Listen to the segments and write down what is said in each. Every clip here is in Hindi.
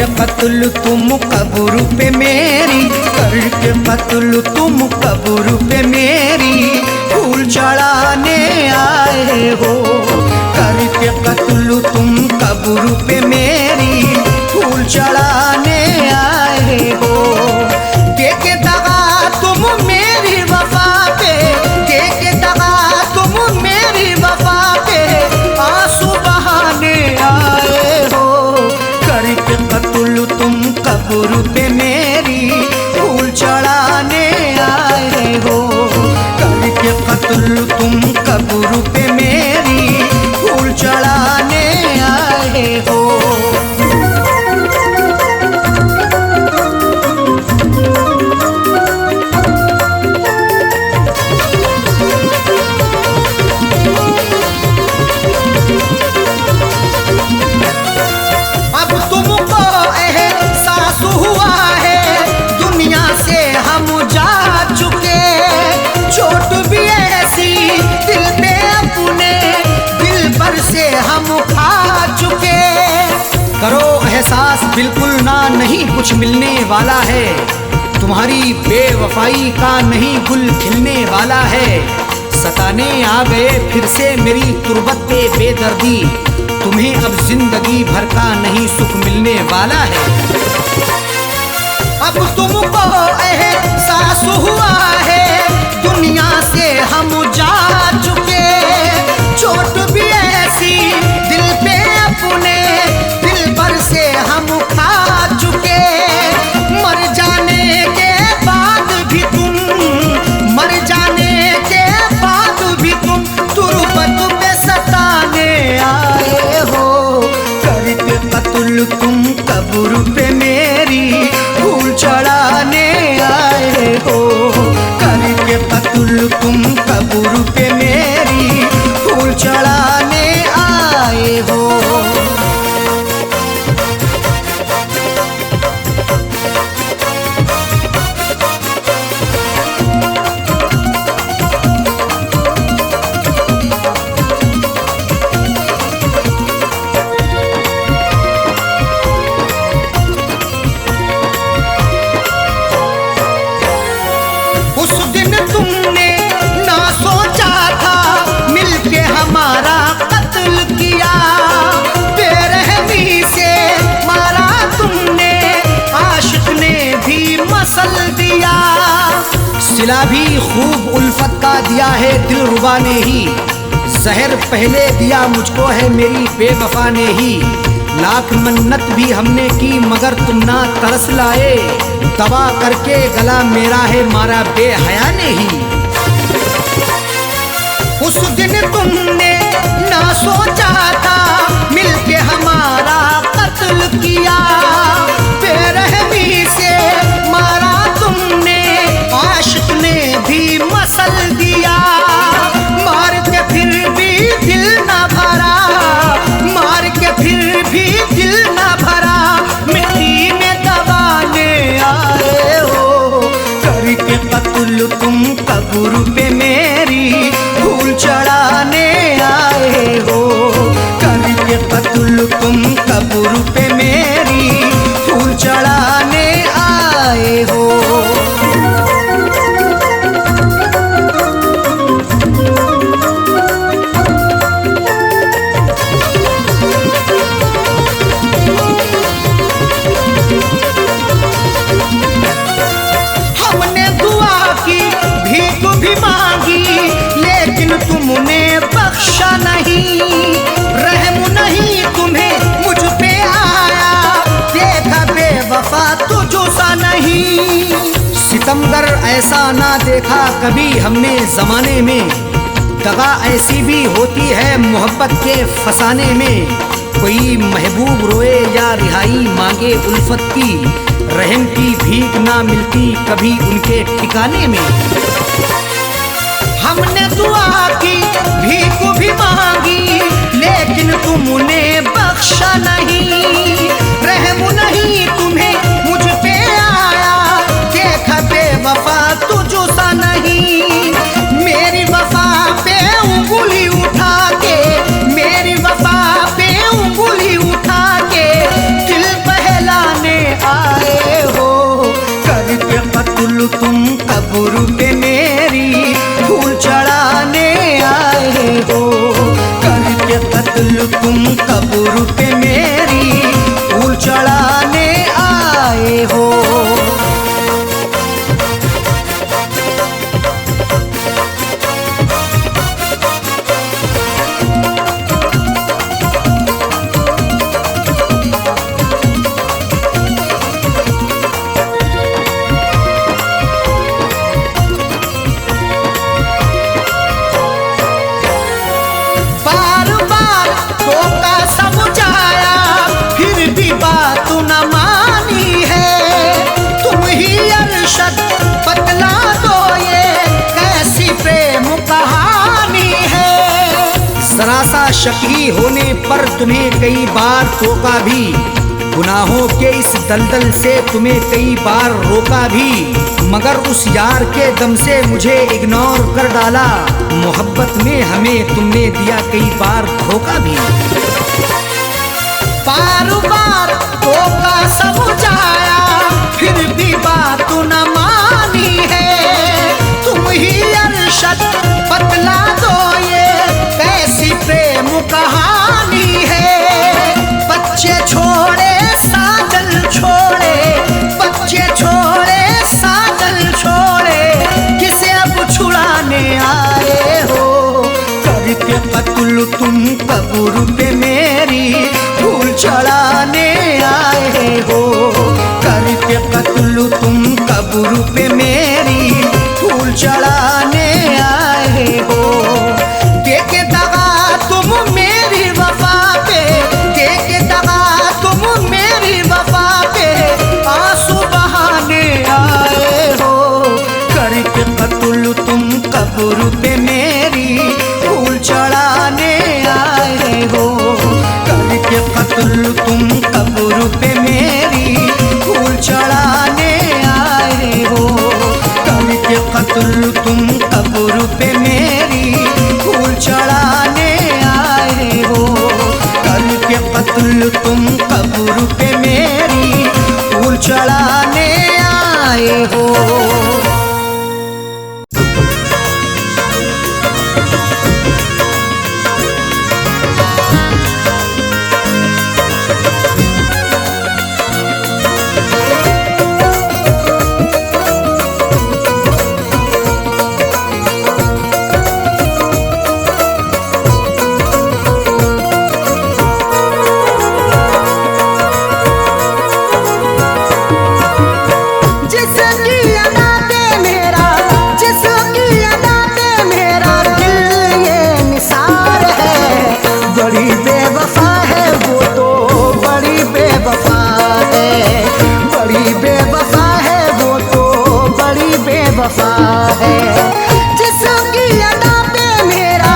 करके कत्ल तुम कब्र पे मेरी, करके कत्ल तुम कब्र पे मेरी, फूल चढ़ाने आए हो। करके कत्ल तुम कब्र पे मेरी, फूल चढ़ाने आए हो। के दगा तुम मेरी वफा पे, के दगा तुम मेरी वफा पे, आंसू बहाने आए हो। करके कत्ल तुम कब्र पे मेरी, फूल चढ़ाने आए हो। करके कत्ल तुम कब्र पे मेरी, फूल चढ़ाने आए हो। करो एहसास बिल्कुल ना, नहीं कुछ मिलने वाला है। तुम्हारी बेवफाई का नहीं गुल खिलने वाला है। सताने आ गए फिर से मेरी तुरबत पे बेदर्दी, तुम्हें अब जिंदगी भर का नहीं सुख मिलने वाला है। अब तुमको एहसास हुआ है दुनिया से हम जा चुके, चोट भी ऐसी दिल पे अपने दिल पर से हम खा चुके। मर जाने के बाद भी तुम, मर जाने के बाद भी तुम तुरबत पे सताने आए हो। करके कत्ल तुम कब्र पे मेरी, फूल चढ़ाने आए हो। करके कत्ल तुम कब्र पे मेरी, फूल चढ़ाने आए हो। उस दिन तुमने ना सोचा था मिलके हमारा कत्ल किया, बेरहमी से मारा तुमने, आशिक ने भी मसल दिया। सिला भी खूब उल्फत का दिया है दिलरुबा ने ही, जहर पहले दिया मुझको है मेरी बेवफा ने ही। लाख मन्नत भी हमने की मगर तुम ना तरस लाए, दबा करके गला मेरा है मारा बेहया ने ही। उस दिन तुमने ना सोचा था मिलके हमारा कत्ल किया, बेरहमी से मारा तुमने, आशिक ने भी मसल दिया। मार के फिर भी दिल ना भरा, मार के फिर भी दिल ना भरा, मिट्टी में दबाने आए हो। करके कत्ल तुम कब्र पे मेरी, फूल चढ़ाने आए हो। करके कत्ल तुम कब्र पे मेरी, फूल चढ़ाने आए हो। हमने दुआ की, भीख भी मांगी, लेकिन तुमने बख्शा नहीं। रहम नहीं तुम्हें मुझ पे आया, देखा बेवफा तुझसा नहीं। सितमगर ऐसा ना देखा कभी हमने जमाने में, दगा ऐसी भी होती है मोहब्बत के फसाने में। कोई महबूब रोए या रिहाई मांगे उल्फत की, रहम की भीख ना मिलती कभी उनके ठिकाने में। हमने दुआ की, भीख भी मांगी, लेकिन तुमने बख्शा नहीं। रहम नहीं तुम्हें मुझ पे आया, देखा बेवफा तुझसा नहीं। मेरी वफा पे उंगली उठा के, मेरी वफा पे उंगली उठा के दिल बहलाने कत्ल तुम कब्र पे मेरी फूल चढ़ाने आए हो। बतला दो ये कैसी प्रेम कहानी है। सरासा शकी होने पर तुम्हें कई बार टोका भी, गुनाहों के इस दलदल से तुम्हें कई बार रोका भी, मगर उस यार के दम से मुझे इग्नोर कर डाला। मोहब्बत में हमें तुमने दिया कई बार धोखा भी। बार बार धोखा समझाया फिर भी बात न मानी है। तुम ही अरशद बतला दो ये कैसी प्रेम कहानी है। बच्चे छोड़े साजल छोड़े, बच्चे छोड़े साजल छोड़े, किसे अब छुड़ाने आए हो। करके कत्ल तुम कब्र पे मेरी फूल चढ़ाने आए हो। करके कत्ल तुम कब्र पे मेरी फूल चढ़ाने आए हो। देके दगा तुम मेरी वफा पे, देके दगा तुम मेरी वफा पे, आंसू बहाने आए हो। करके कत्ल तुम कब्र पे मेरी फूल चढ़ाने आए हो। करके कत्ल तुम कब्र पे मेरी फूल चढ़ाने आए हो। करके कत्ल तुम कब्र पे मेरी फूल चढ़ाने आए हो। करके कत्ल तुम कब्र पे मेरी फूल चढ़ाने आए हो। वफा है जिसकी अदा पे मेरा,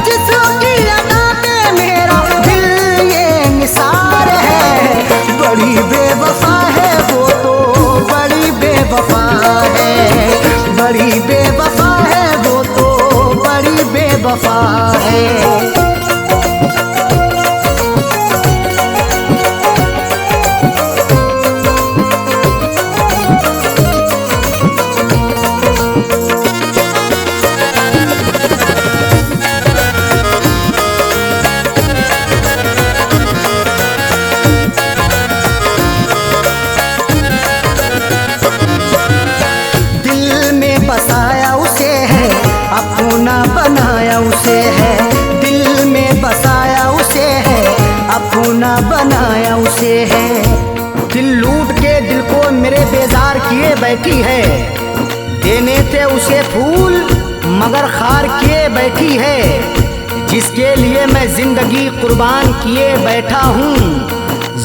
जिसकी अदा पे मेरा दिल ये निसार है। बड़ी बेवफा है वो तो, बड़ी बेवफा है, बड़ी बेवफा है वो तो, बड़ी बेवफा है। बसाया उसे है, अपना बनाया उसे है। दिल में बसाया उसे है, अपना बनाया उसे है। दिल लूट के दिल को मेरे बेजार किए बैठी है। देने थे उसे फूल मगर खार किए बैठी है। जिसके लिए मैं जिंदगी कुर्बान किए बैठा हूँ,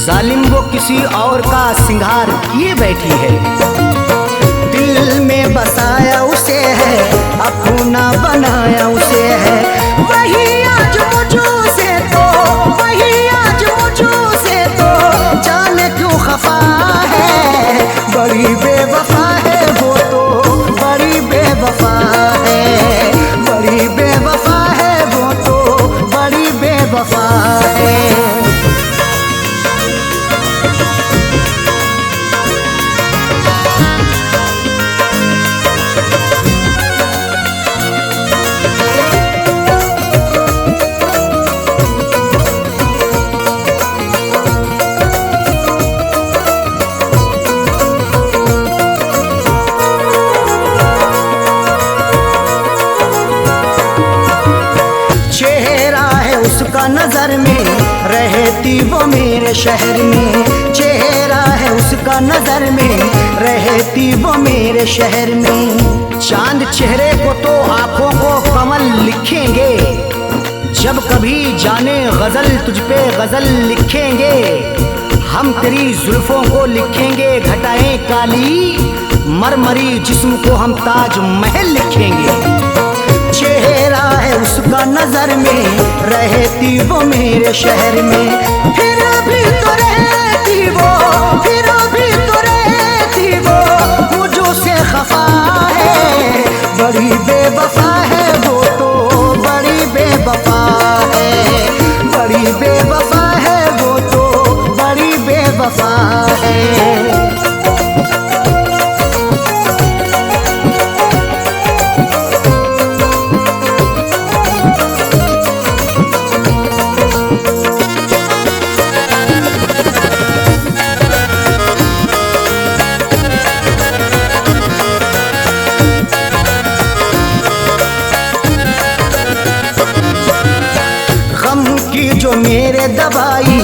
जालिम वो किसी और का सिंगार किए बैठी है। दिल में बसाया उसे है, अपना बनाया उसे है। वही आज मुझो से तो, वही आज मुझो से तो जाने क्यों खफा है। बड़ी बेवफा है वो तो, बड़ी बेवफा है, बड़ी बेवफा है वो तो, बड़ी बेवफा है। उसका नजर में, रहती वो मेरे शहर में। चेहरा है उसका नजर में, रहती वो मेरे शहर में। चांद चेहरे को तो आंखों को कमल लिखेंगे, जब कभी जाने गजल तुझ पे गजल लिखेंगे। हम तेरी जुल्फों को लिखेंगे घटाएं काली, मरमरी जिस्म को हम ताज महल लिखेंगे। चेहरा है उसका नजर में, रहती वो मेरे शहर में। फिर भी तो रहती वो, फिर भी तो रहती वो, मुझो से खफा है। बड़ी बेवफा है वो तो, बड़ी बेवफा है। बड़ी बेवफा है वो तो, बड़ी बेवफा है। जो मेरे दवाई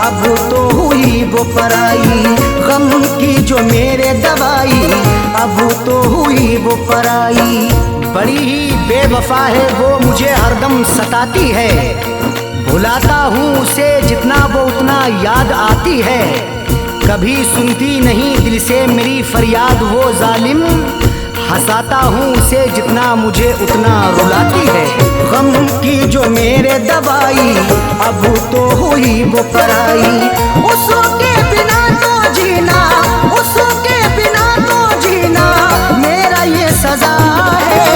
अब तो हुई वो पराई। गम की जो मेरे दवाई अब तो हुई वो पराई। बड़ी ही बेवफा है वो, मुझे हरदम सताती है। भुलाता हूँ उसे जितना वो उतना याद आती है। कभी सुनती नहीं दिल से मेरी फरियाद वो जालिम। हंसाता हूँ उसे जितना मुझे उतना रुलाती है। गम की जो मेरे दवाई अब तो हुई वो पराई। उसके बिना तो जीना, उसके बिना तो जीना मेरा ये सजा है।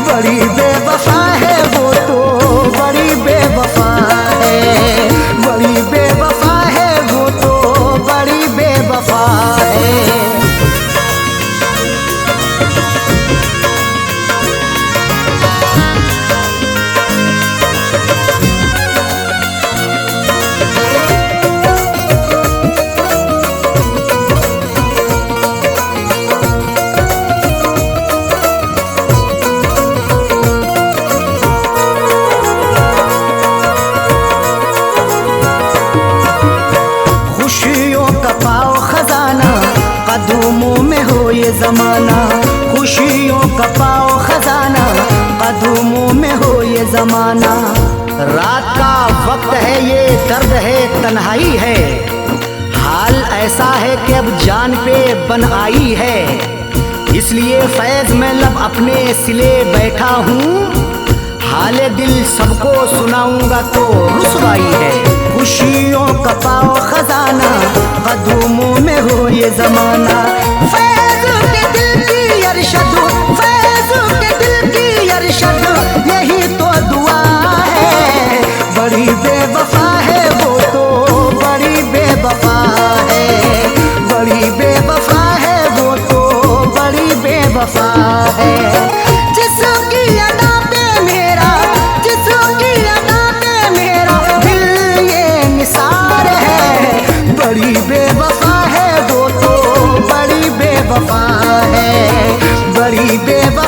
बड़ी बेवफा है वो तो, बड़ी बेवफा है। बड़ी बेवफा है वो तो, बड़ी बेवफा है। कदमों में हो ये जमाना, खुशियों का पाओ खजाना। कदमों में हो ये जमाना। रात का वक्त है, ये दर्द है, तन्हाई है। हाल ऐसा है कि अब जान पे बन आई है। इसलिए फैज में लब अपने सिले बैठा हूँ। हाले दिल सबको सुनाऊंगा तो रुसवाई है। खुशियों का पाओ खजाना, कदमों में हो ये जमाना। फैज के दिल की अरशद, फैज के दिल की अरशद, यही तो दुआ है। बड़ी बेवफा है वो तो, बड़ी बेवफा है। बड़ी बेवफा है वो तो, बड़ी बेवफा है। जिसकी अदा पे मेरा, जिसकी अदा पे मेरा दिल ये निसार है। बड़ी बेवफा है वो तो, बड़ी बेवफा है। बड़ी बेवफा